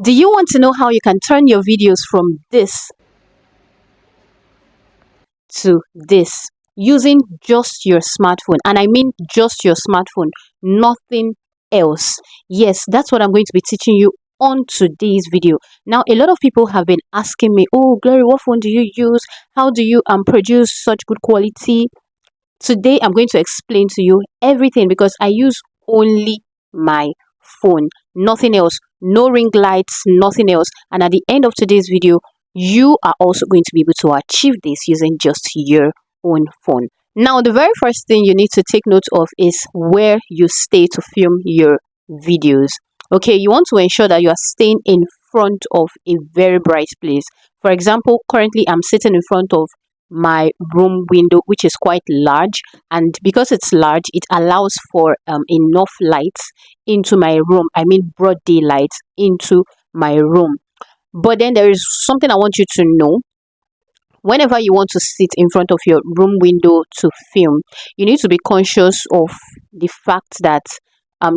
Do you want to know how you can turn your videos from this to this using just your smartphone? And I mean just your smartphone, nothing else. Yes, that's what I'm going to be teaching you on today's video. Now, a lot of people have been asking me, oh Glory, what phone do you use? How do you produce such good quality? Today I'm going to explain to you everything because I use only my phone, nothing else, no ring lights, nothing else. And at the end of today's video, you are also going to be able to achieve this using just your own phone. Now, the very first thing you need to take note of is where you stay to film your videos. Okay, you want to ensure that you are staying in front of a very bright place. For example, currently I'm sitting in front of my room window, which is quite large, and because it's large, it allows for enough light into my room. I mean broad daylight into my room. But then there is something I want you to know. Whenever you want to sit in front of your room window to film, you need to be conscious of the fact that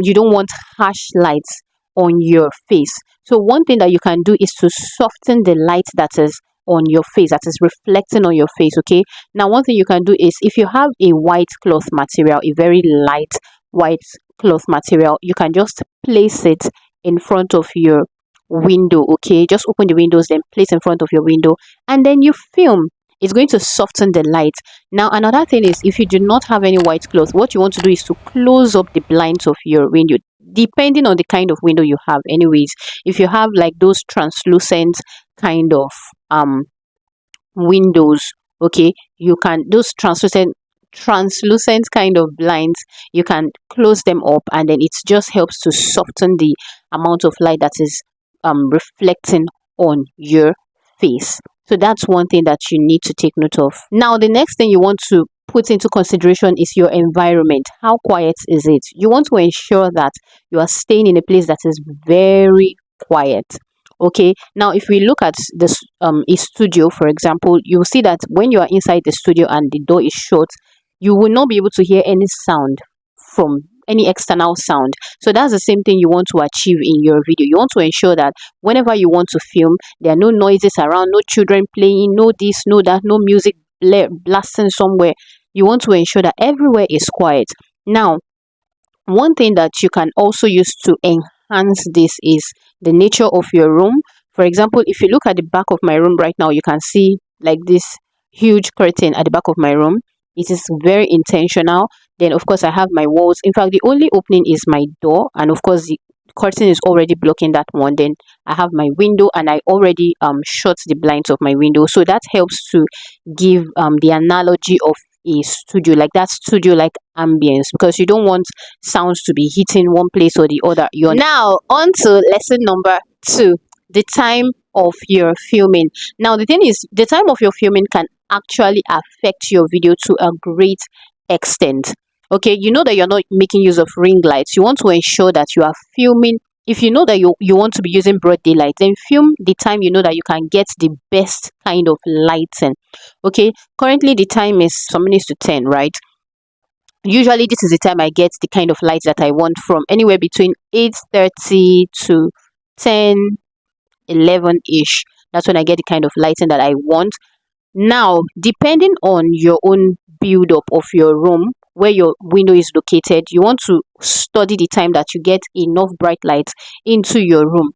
you don't want harsh lights on your face. So one thing that you can do is to soften the light that is on your face, that is reflecting on your face. Okay, now one thing you can do is, if you have a white cloth material, a very light white cloth material, you can just place it in front of your window. Okay, just open the windows, then place in front of your window, and then you film. It's going to soften the light. Now another thing is, if you do not have any white cloth, what you want to do is to close up the blinds of your window, depending on the kind of window you have. Anyways, if you have like those translucent kind of windows, okay, you can, those translucent kind of blinds, you can close them up, and then it just helps to soften the amount of light that is reflecting on your face. So that's one thing that you need to take note of. Now the next thing you want to put into consideration is your environment. How quiet is it? You want to ensure that you are staying in a place that is very quiet. Okay, now if we look at this a studio, for example, you'll see that when you are inside the studio and the door is shut, you will not be able to hear any sound from any external sound. So that's the same thing you want to achieve in your video. You want to ensure that whenever you want to film, there are no noises around, no children playing, no this, no that, no music blasting somewhere. You want to ensure that everywhere is quiet. Now, one thing that you can also use to enhance this is the nature of your room. For example, if you look at the back of my room right now, you can see like this huge curtain at the back of my room. It is very intentional. Then of course I have my walls. In fact, the only opening is my door, and of course the curtain is already blocking that one. Then I have my window, and I already shut the blinds of my window, so that helps to give the analogy of a studio, like that studio like ambience, because you don't want sounds to be hitting one place or the other. You're now on to lesson number 2, the time of your filming. Now the thing is, the time of your filming can actually affect your video to a great extent. Okay, you know that you're not making use of ring lights. You want to ensure that you are filming. If you know that you want to be using broad daylight, then film the time you know that you can get the best kind of lighting. Okay, currently the time is some minutes to 10, right? Usually this is the time I get the kind of light that I want, from anywhere between 8:30 to 10, 11 ish. That's when I get the kind of lighting that I want. Now, depending on your own build up of your room, where your window is located, you want to study the time that you get enough bright light into your room.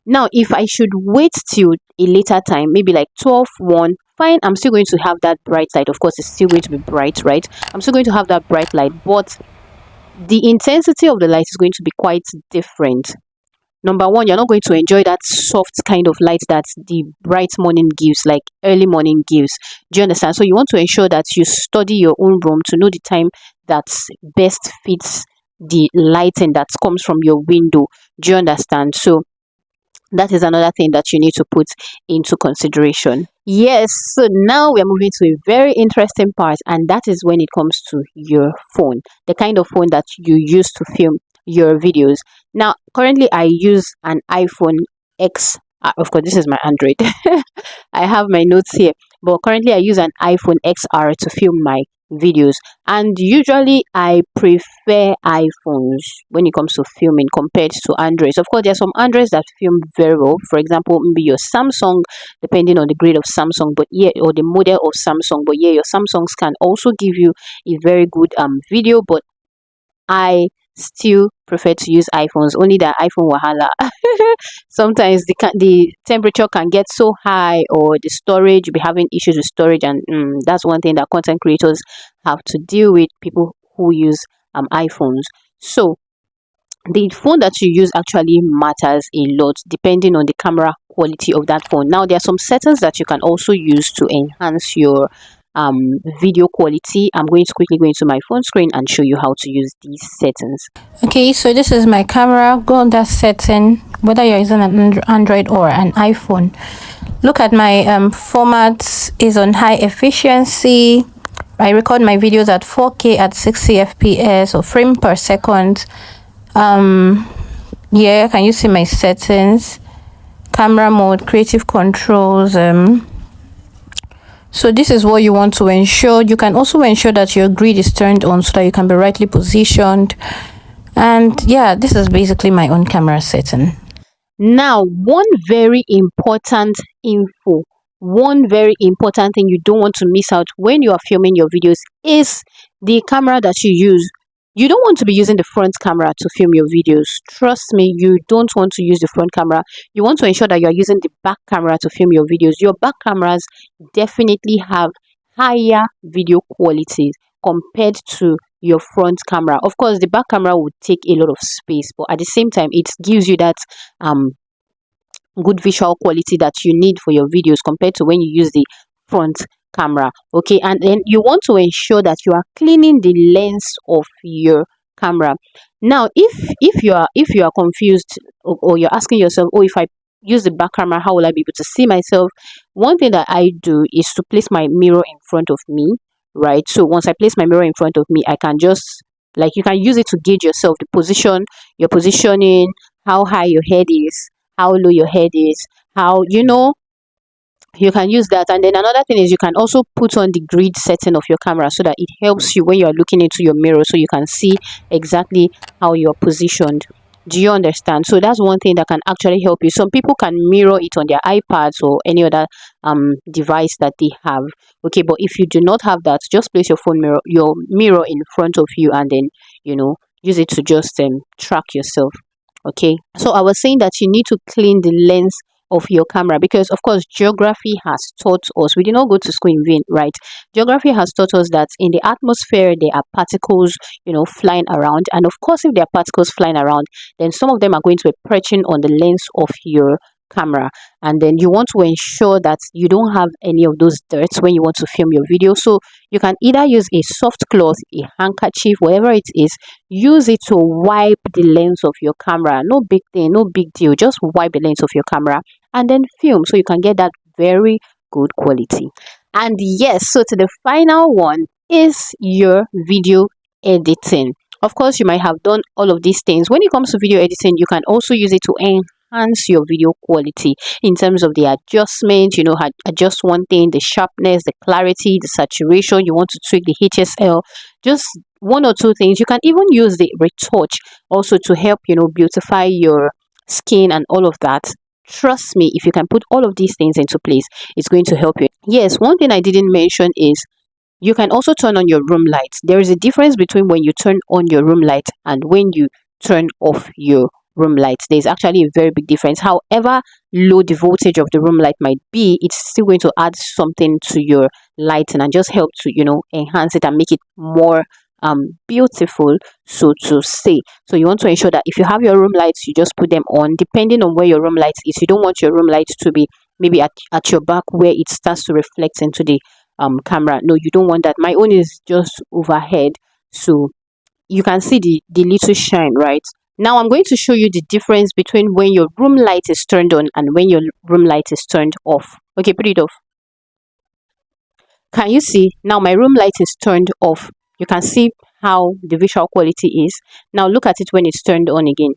Now, if I should wait till a later time, maybe like 12, 1, fine, I'm still going to have that bright light. Of course, it's still going to be bright, right? I'm still going to have that bright light, but the intensity of the light is going to be quite different. Number one, you're not going to enjoy that soft kind of light that the bright morning gives, like early morning gives. Do you understand? So you want to ensure that you study your own room to know the time that best fits the lighting that comes from your window. Do you understand? So that is another thing that you need to put into consideration. Yes, so now we are moving to a very interesting part, and that is when it comes to your phone, the kind of phone that you use to film your videos. Now currently I use an iPhone X. Of course this is my Android. I have my notes here, but currently I use an iPhone XR to film my videos. And usually I prefer iPhones when it comes to filming compared to Androids. Of course, there are some Androids that film very well. For example, maybe your Samsung, depending on the grade of Samsung, but yeah, or the model of Samsung. But yeah, your Samsungs can also give you a very good video. But I still prefer to use iPhones. Only that iPhone wahala. Sometimes the temperature can get so high, or the storage, you'll be having issues with storage, and that's one thing that content creators have to deal with. People who use iPhones. So the phone that you use actually matters a lot depending on the camera quality of that phone. Now there are some settings that you can also use to enhance your um video quality. I'm going to quickly go into my phone screen and show you how to use these settings. Okay, so this is my camera. Go on that setting, whether you're using an Android or an iPhone. Look at my format is on high efficiency. I record my videos at 4K at 60 fps or frame per second. Yeah, can you see my settings? Camera mode, creative controls. So this is what you want to ensure. You can also ensure that your grid is turned on so that you can be rightly positioned. And yeah, this is basically my own camera setting. Now, one very important info, one very important thing you don't want to miss out when you are filming your videos is the camera that you use. You don't want to be using the front camera to film your videos. Trust me, you don't want to use the front camera. You want to ensure that you are using the back camera to film your videos. Your back cameras definitely have higher video quality compared to your front camera. Of course, the back camera would take a lot of space, but at the same time, it gives you that um good visual quality that you need for your videos compared to when you use the front camera. Okay, and then you want to ensure that you are cleaning the lens of your camera. Now if you are confused, or you're asking yourself, oh, if I use the back camera, how will I be able to see myself? One thing that I do is to place my mirror in front of me, right? So once I place my mirror in front of me, I can just, like, you can use it to gauge yourself, the position, your positioning, how high your head is, how low your head is, how, you can use that. And then another thing is, you can also put on the grid setting of your camera so that it helps you when you are looking into your mirror, so you can see exactly how you're positioned. Do you understand? So that's one thing that can actually help you. Some people can mirror it on their iPads or any other device that they have. Okay, but if you do not have that, just place your mirror in front of you, and then use it to just track yourself. Okay, so I was saying that you need to clean the lens of your camera, because of course geography has taught us, we did not go to school in vain, right? Geography has taught us that in the atmosphere there are particles flying around, and of course if there are particles flying around, then some of them are going to be perching on the lens of your camera, and then you want to ensure that you don't have any of those dirts when you want to film your video. So you can either use a soft cloth, a handkerchief, whatever it is. Use it to wipe the lens of your camera. No big thing, no big deal. Just wipe the lens of your camera and then film, so you can get that very good quality. And yes, so to the final one is your video editing. Of course, you might have done all of these things. When it comes to video editing, you can also use it to enhance your video quality in terms of the adjustment. Adjust one thing, the sharpness, the clarity, the saturation. You want to tweak the HSL, just one or two things. You can even use the retouch also to help beautify your skin and all of that. Trust me, if you can put all of these things into place, it's going to help you. Yes, one thing I didn't mention is you can also turn on your room lights. There is a difference between when you turn on your room light and when you turn off your room lights. There's actually a very big difference. However low the voltage of the room light might be, it's still going to add something to your lighting and just help to enhance it and make it more beautiful, so to say. So you want to ensure that if you have your room lights, you just put them on depending on where your room light is. You don't want your room light to be maybe at your back where it starts to reflect into the camera. No, you don't want that. My own is just overhead, so you can see the little shine, right? Now I'm going to show you the difference between when your room light is turned on and when your room light is turned off. Okay, put it off. Can you see? Now my room light is turned off. You can see how the visual quality is. Now look at it when it's turned on again.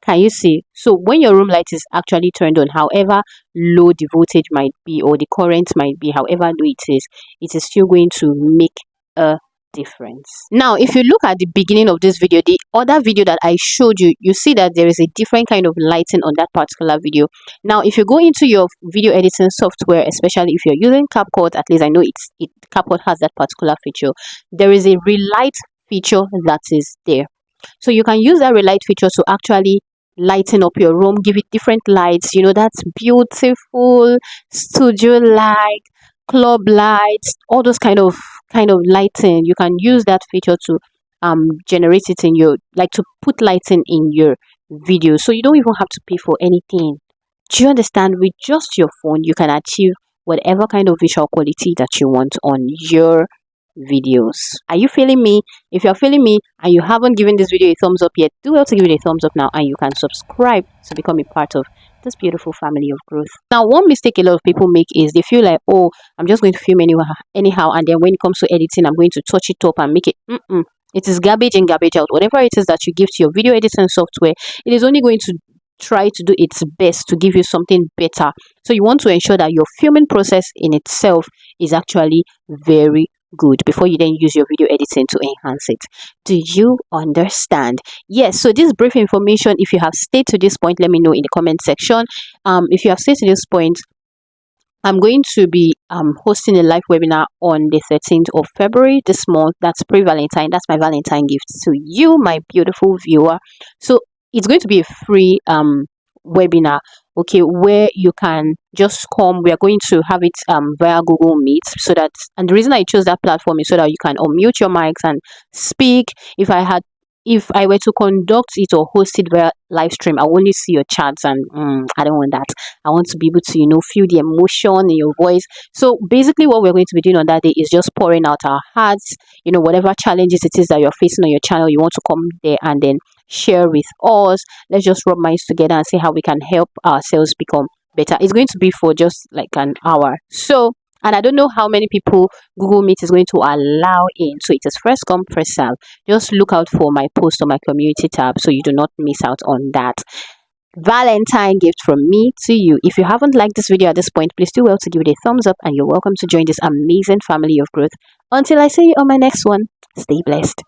Can you see? So when your room light is actually turned on, however low the voltage might be or the current might be, however low it is still going to make a difference. Now, if you look at the beginning of this video, the other video that I showed you, you see that there is a different kind of lighting on that particular video. Now, if you go into your video editing software, especially if you're using CapCut, at least I know CapCut has that particular feature. There is a relight feature that is there. So you can use that relight feature to actually lighten up your room, give it different lights, that's beautiful studio light, club lights, all those kind of lighting. You can use that feature to generate it in your, like, to put lighting in your video, so you don't even have to pay for anything. Do you understand? With just your phone you can achieve whatever kind of visual quality that you want on your videos. Are you feeling me? If you're feeling me and you haven't given this video a thumbs up yet, do well to give it a thumbs up now, and you can subscribe to become a part of this beautiful family of growth. Now, one mistake a lot of people make is they feel like, oh, I'm just going to film anyhow, and then when it comes to editing, I'm going to touch it up and make it. It is garbage in, garbage out. Whatever it is that you give to your video editing software, it is only going to try to do its best to give you something better. So you want to ensure that your filming process in itself is actually very good before you then use your video editing to enhance it. Do you understand? Yes. So this brief information, if you have stayed to this point, let me know in the comment section. If you have stayed to this point, I'm going to be hosting a live webinar on the 13th of February this month. That's pre-Valentine. That's my Valentine gift to you, my beautiful viewer. So it's going to be a free webinar, okay, where you can just come. We are going to have it via Google Meet, so that, and the reason I chose that platform is so that you can unmute your mics and speak. If I were to conduct it or host it via live stream, I only see your chats, and I don't want that. I want to be able to, feel the emotion in your voice. So basically what we're going to be doing on that day is just pouring out our hearts, whatever challenges it is that you're facing on your channel, you want to come there and then share with us. Let's just rub minds together and see how we can help ourselves become better. It's going to be for just like an hour. So, and I don't know how many people Google Meet is going to allow in. So it is first come, first serve. Just look out for my post on my community tab so you do not miss out on that Valentine gift from me to you. If you haven't liked this video at this point, please do well to give it a thumbs up, and you're welcome to join this amazing family of growth. Until I see you on my next one, stay blessed.